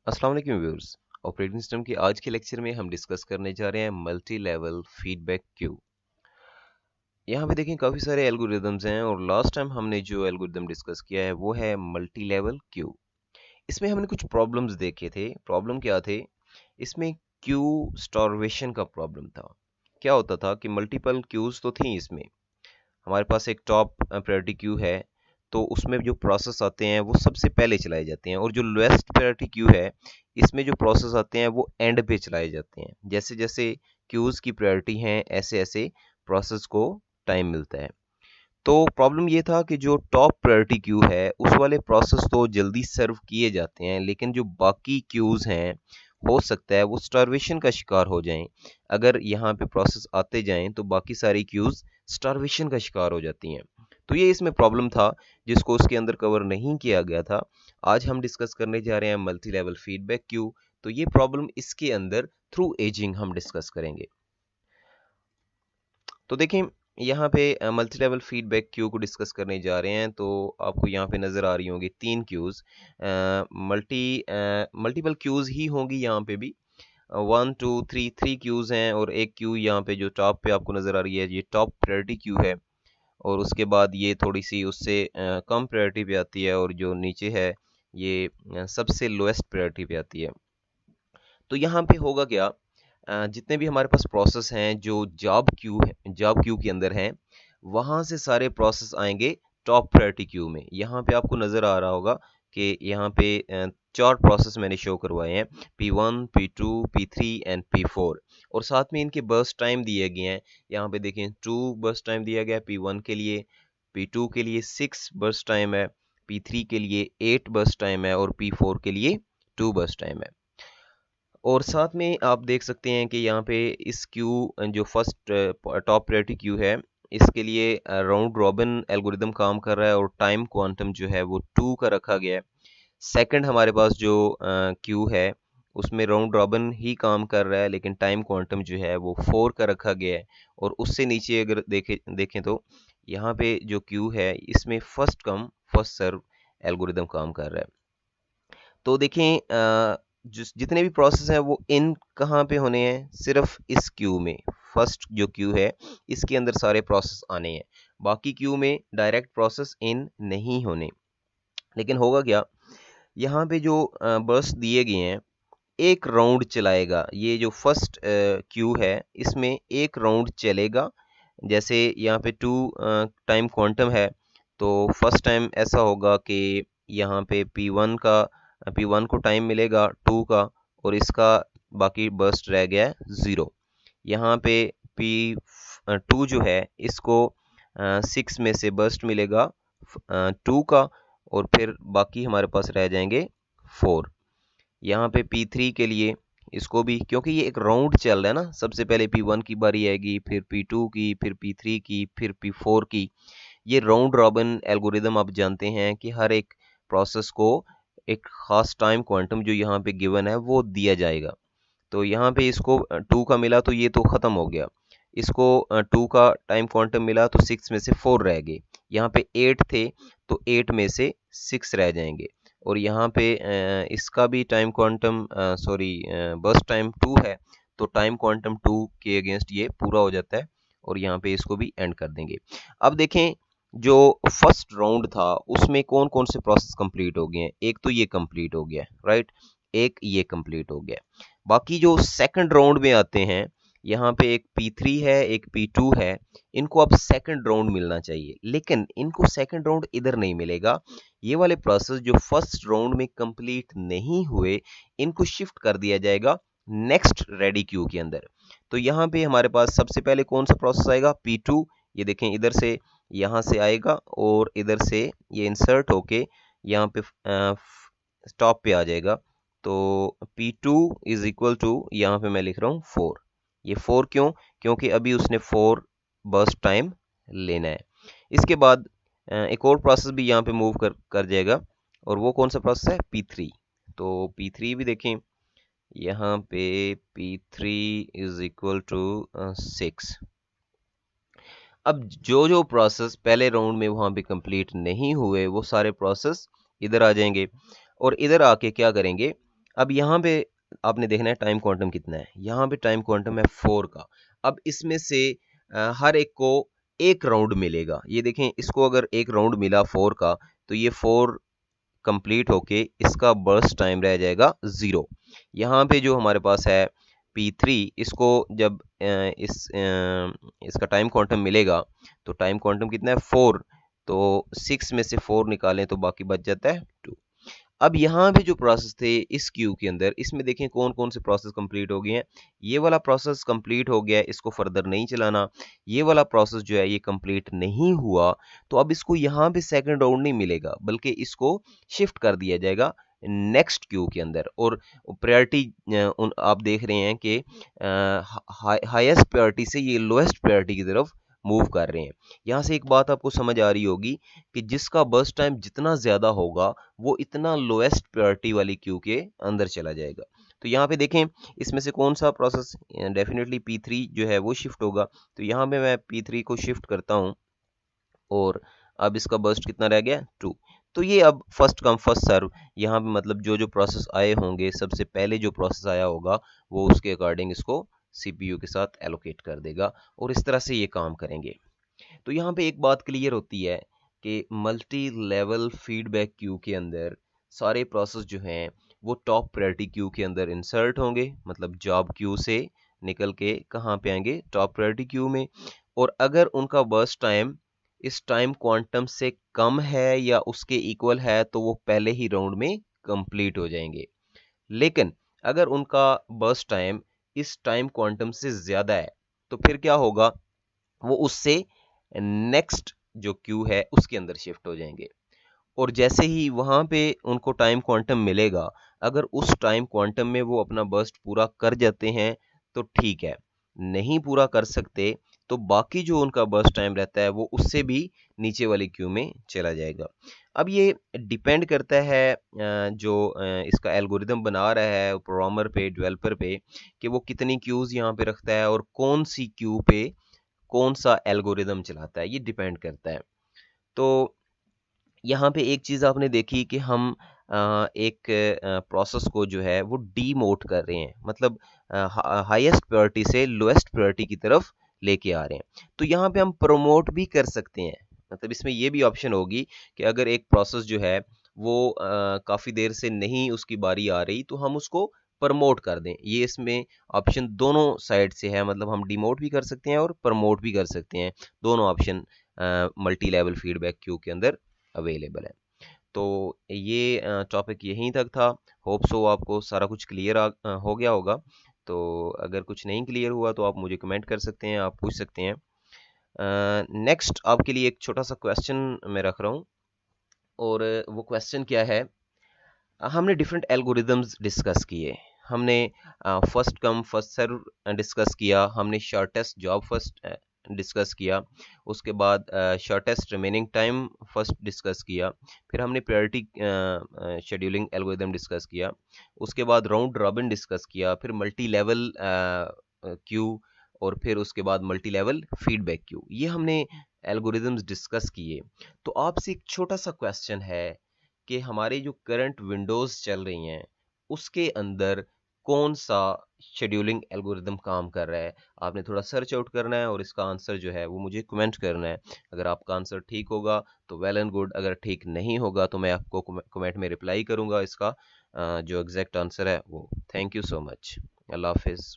अस्सलाम वालेकुम viewers. Operating system के आज के लेक्चर में हम डिस्कस करने जा रहे हैं मल्टी लेवल फीडबैक क्यू। यहाँ पे देखें काफ़ी सारे एल्गोरिदम्स हैं और लास्ट टाइम हमने जो एल्गोरिदम डिस्कस किया है वो है मल्टी लेवल क्यू। इसमें हमने कुछ प्रॉब्लम्स देखे थे। प्रॉब्लम क्या थे? इसमें क्यू स्टार्वेशन का प्रॉब्लम था। क्या होता था कि मल्टीपल क्यूज तो थी इसमें। हमारे पास एक टॉप प्रायोरिटी क्यू है, तो उसमें जो प्रोसेस आते हैं वो सबसे पहले चलाए जाते हैं, और जो लोएस्ट प्रायोरिटी क्यू है इसमें जो प्रोसेस आते हैं वो एंड पे चलाए जाते हैं। जैसे जैसे क्यूज की प्रायोरिटी हैं ऐसे ऐसे प्रोसेस को टाइम मिलता है। तो प्रॉब्लम ये था कि जो टॉप प्रायोरिटी क्यू है उस वाले प्रोसेस तो जल्दी सर्व किए जाते हैं, लेकिन जो बाकी क्यूज हैं हो सकता है वो स्टार्वेशन का शिकार हो जाएं। अगर यहाँ पे प्रोसेस आते जाएं तो बाकी सारी क्यूज स्टार्वेशन का शिकार हो जाती हैं। तो ये इसमें प्रॉब्लम था जिसको उसके अंदर कवर नहीं किया गया था। आज हम डिस्कस करने जा रहे हैं मल्टी लेवल फीडबैक क्यू। तो ये प्रॉब्लम इसके अंदर थ्रू एजिंग हम डिस्कस करेंगे। तो देखें, यहाँ पे मल्टी लेवल फीडबैक क्यू को डिस्कस करने जा रहे हैं। तो आपको यहाँ पे नज़र आ रही होंगी 3 क्यूज़। मल्टीपल क्यूज़ ही होंगी यहाँ पे भी। 1 2 3 3 क्यूज़ हैं, और एक क्यू यहाँ पे जो टॉप पे आपको नज़र आ रही है ये टॉप प्रायोरिटी क्यू है। और उसके बाद ये थोड़ी सी उससे कम प्रायोरिटी पे आती है, और जो नीचे है ये सबसे लोएस्ट प्रायोरिटी पे आती है। तो यहाँ पे होगा क्या, जितने भी हमारे पास प्रोसेस हैं जो जॉब क्यू के अंदर हैं, वहाँ से सारे प्रोसेस आएंगे टॉप प्रायोरिटी क्यू में। यहाँ पे आपको नज़र आ रहा होगा कि यहाँ पे 4 प्रोसेस मैंने शो करवाए हैं, P1 P2 P3 and P4, और साथ में इनके बर्स्ट टाइम दिए गए हैं। यहाँ पे देखें 2 बर्स्ट टाइम दिया गया है P1 के लिए, P2 के लिए 6 बर्स्ट टाइम है, P3 के लिए 8 बर्स्ट टाइम है, और P4 के लिए 2 बर्स्ट टाइम है। और साथ में आप देख सकते हैं कि यहाँ पे इस क्यू जो फर्स्ट टॉप प्रायोरिटी क्यू है इसके लिए राउंड रॉबिन एल्गोरिदम काम कर रहा है, और टाइम क्वांटम जो है वो 2 का रखा गया है। सेकंड हमारे पास जो क्यू है उसमें राउंड रॉबिन ही काम कर रहा है, लेकिन टाइम क्वांटम जो है वो 4 का रखा गया है। और उससे नीचे अगर देखें तो यहाँ पे जो क्यू है इसमें first come first serve algorithm काम कर रहा है। तो देखें, जितने भी प्रोसेस हैं वो इन कहाँ पे होने हैं, सिर्फ इस क्यू में। फर्स्ट जो क्यू है इसके अंदर सारे प्रोसेस आने हैं, बाकी क्यू में डायरेक्ट प्रोसेस इन नहीं होने। लेकिन होगा क्या, यहाँ पे जो बर्स्ट दिए गए हैं एक राउंड चलाएगा। ये जो फर्स्ट क्यू है इसमें एक राउंड चलेगा। जैसे यहाँ पे 2 टाइम क्वांटम है, तो फर्स्ट टाइम ऐसा होगा कि यहाँ पे P1 को टाइम मिलेगा 2 का, और इसका बाकी बर्स्ट रह गया है 0। यहाँ पे P2 जो है इसको 6 में से बर्स्ट मिलेगा 2 का, और फिर बाकी हमारे पास रह जाएंगे 4। यहाँ पे P3 के लिए इसको भी, क्योंकि ये एक राउंड चल रहा है ना, सबसे पहले P1 की बारी आएगी, फिर P2 की, फिर P3 की, फिर P4 की। ये राउंड रॉबिन एल्गोरिदम आप जानते हैं कि हर एक प्रोसेस को एक खास टाइम क्वांटम जो यहाँ पे गिवन है वो दिया जाएगा। तो यहाँ पे इसको 2 का मिला तो ये तो ख़त्म हो गया। इसको 2 का टाइम क्वांटम मिला तो 6 में से 4 रह गए। यहाँ पे 8 थे तो 8 में से 6 रह जाएंगे। और यहाँ पे इसका भी टाइम क्वांटम बर्स्ट टाइम 2 है, तो टाइम क्वांटम 2 के अगेंस्ट ये पूरा हो जाता है, और यहाँ पे इसको भी एंड कर देंगे। अब देखें, जो फर्स्ट राउंड था उसमें कौन कौन से प्रोसेस कंप्लीट हो गए हैं। एक तो ये कंप्लीट हो गया, राइट, एक ये कंप्लीट हो गया। बाकी जो सेकंड राउंड में आते हैं, यहाँ पे एक P3 है एक P2 है, इनको अब सेकंड राउंड मिलना चाहिए, लेकिन इनको सेकंड राउंड इधर नहीं मिलेगा। ये वाले प्रोसेस जो फर्स्ट राउंड में कंप्लीट नहीं हुए इनको शिफ्ट कर दिया जाएगा नेक्स्ट रेडी क्यू के अंदर। तो यहाँ पे हमारे पास सबसे पहले कौन सा प्रोसेस आएगा, P2। ये देखें, इधर से यहाँ से आएगा और इधर से ये इंसर्ट होके यहाँ पे स्टॉप पे आ जाएगा। तो P2 इज इक्वल टू, यहाँ पे मैं लिख रहा हूँ 4। ये 4 क्यों? क्योंकि अभी उसने 4 बर्स्ट टाइम लेना है। इसके बाद एक और प्रोसेस भी यहाँ पे मूव कर जाएगा, और वो कौन सा प्रोसेस है, P3। तो P3 भी देखें, यहाँ पे P3 इज इक्वल टू 6। अब जो जो प्रोसेस पहले राउंड में वहाँ पे कंप्लीट नहीं हुए वो सारे प्रोसेस इधर आ जाएंगे, और इधर आके क्या करेंगे, अब यहाँ पे आपने देखना है टाइम क्वांटम कितना है, यहाँ पे टाइम क्वांटम है 4 का। अब इसमें से हर एक को एक राउंड मिलेगा। ये देखें, इसको अगर एक राउंड मिला 4 का, तो ये 4 कंप्लीट होके इसका बर्स्ट टाइम रह जाएगा 0। यहाँ पे जो हमारे पास है P3, इसको जब इसका टाइम क्वांटम मिलेगा, तो टाइम क्वांटम कितना है 4, तो 6 में से 4 निकालें तो बाकी बच जाता है 2। अब यहाँ पे जो प्रोसेस थे इस क्यू के अंदर, इसमें देखें कौन कौन से प्रोसेस कंप्लीट हो गए हैं। ये वाला प्रोसेस कंप्लीट हो गया है, इसको फर्दर नहीं चलाना। ये वाला प्रोसेस जो है ये कंप्लीट नहीं हुआ, तो अब इसको यहाँ पे सेकंड राउंड नहीं मिलेगा, बल्कि इसको शिफ्ट कर दिया जाएगा नेक्स्ट क्यू के अंदर। और प्रायोरिटी आप देख रहे हैं कि हाईएस्ट प्रायोरिटी से ये लोएस्ट प्रायोरिटी की तरफ मूव कर रहे हैं। यहाँ से एक बात आपको समझ आ रही होगी कि जिसका बर्स्ट टाइम जितना ज़्यादा होगा वो इतना लोएस्ट प्रायोरिटी वाली क्यू के अंदर चला जाएगा। तो यहाँ पे देखें इसमें से कौन सा प्रोसेस, डेफिनेटली P3 जो है वो शिफ्ट होगा। तो यहाँ पे मैं P3 को शिफ्ट करता हूँ और अब इसका बर्स्ट कितना रह गया 2। तो ये अब फर्स्ट कम फर्स्ट सर्व, यहाँ पे मतलब जो जो प्रोसेस आए होंगे, सबसे पहले जो प्रोसेस आया होगा वो उसके अकॉर्डिंग इसको CPU के साथ एलोकेट कर देगा, और इस तरह से ये काम करेंगे। तो यहाँ पे एक बात क्लियर होती है कि मल्टी लेवल फीडबैक क्यू के अंदर सारे प्रोसेस जो हैं वो टॉप प्रायोरिटी क्यू के अंदर इंसर्ट होंगे, मतलब जॉब क्यू से निकल के कहाँ पे आएंगे, टॉप प्रायोरिटी क्यू में। और अगर उनका बर्स्ट टाइम इस टाइम क्वांटम से कम है या उसके इक्वल है, तो वो पहले ही राउंड में कंप्लीट हो जाएंगे। लेकिन अगर उनका बर्स्ट टाइम इस टाइम क्वांटम से ज़्यादा है, तो फिर क्या होगा, वो उससे नेक्स्ट जो क्यू है उसके अंदर शिफ्ट हो जाएंगे। और जैसे ही वहां पे उनको टाइम क्वांटम मिलेगा, अगर उस टाइम क्वांटम में वो अपना बर्स्ट पूरा कर जाते हैं तो ठीक है, नहीं पूरा कर सकते तो बाकी जो उनका बर्स्ट टाइम रहता है वो उससे भी नीचे वाली क्यू में चला जाएगा। अब ये डिपेंड करता है जो इसका एल्गोरिदम बना रहा है प्रोग्रामर पे, डेवलपर पे, कि वो कितनी क्यूज यहाँ पे रखता है और कौन सी क्यू पे कौन सा एल्गोरिदम चलाता है, ये डिपेंड करता है। तो यहाँ पे एक चीज़ आपने देखी कि हम एक प्रोसेस को जो है वो डीमोट कर रहे हैं, मतलब हाईएस्ट प्रायोरिटी से लोएस्ट प्रायोरिटी की तरफ लेके आ रहे हैं। तो यहाँ पे हम प्रमोट भी कर सकते हैं, मतलब इसमें ये भी ऑप्शन होगी कि अगर एक प्रोसेस जो है वो काफ़ी देर से नहीं उसकी बारी आ रही, तो हम उसको प्रमोट कर दें। ये इसमें ऑप्शन दोनों साइड से है, मतलब हम डिमोट भी कर सकते हैं और प्रमोट भी कर सकते हैं। दोनों option multi level feedback queue के अंदर अवेलेबल है। तो ये टॉपिक यहीं तक था। होप सो आपको सारा कुछ क्लियर हो गया होगा। तो अगर कुछ नहीं क्लियर हुआ तो आप मुझे कमेंट कर सकते हैं, आप पूछ सकते हैं। नेक्स्ट आपके लिए एक छोटा सा क्वेश्चन मैं रख रहा हूँ, और वो क्वेश्चन क्या है, हमने डिफरेंट एल्गोरिदम्स डिस्कस किए। हमने first come first serve discuss किया, हमने शॉर्टेस्ट जॉब फर्स्ट डिस्कस किया, उसके बाद shortest remaining time first discuss किया, फिर हमने प्रायोरिटी शेड्यूलिंग एल्गोरिदम डिस्कस किया, उसके बाद राउंड रॉबिन डिस्कस किया, फिर मल्टी लेवल क्यू, और फिर उसके बाद मल्टी लेवल फीडबैक क्यू। ये हमने एल्गोरिदम्स डिस्कस किए। तो आपसे एक छोटा सा क्वेश्चन है कि हमारे जो करंट विंडोज़ चल रही हैं उसके अंदर कौन सा शेड्यूलिंग एल्गोरिदम काम कर रहा है। आपने थोड़ा सर्च आउट करना है और इसका आंसर जो है वो मुझे कमेंट करना है। अगर आपका आंसर ठीक होगा तो वेल एंड गुड, अगर ठीक नहीं होगा तो मैं आपको कमेंट में रिप्लाई करूंगा इसका जो एग्जैक्ट आंसर है वो। Thank you so much. अल्लाह हाफिज़।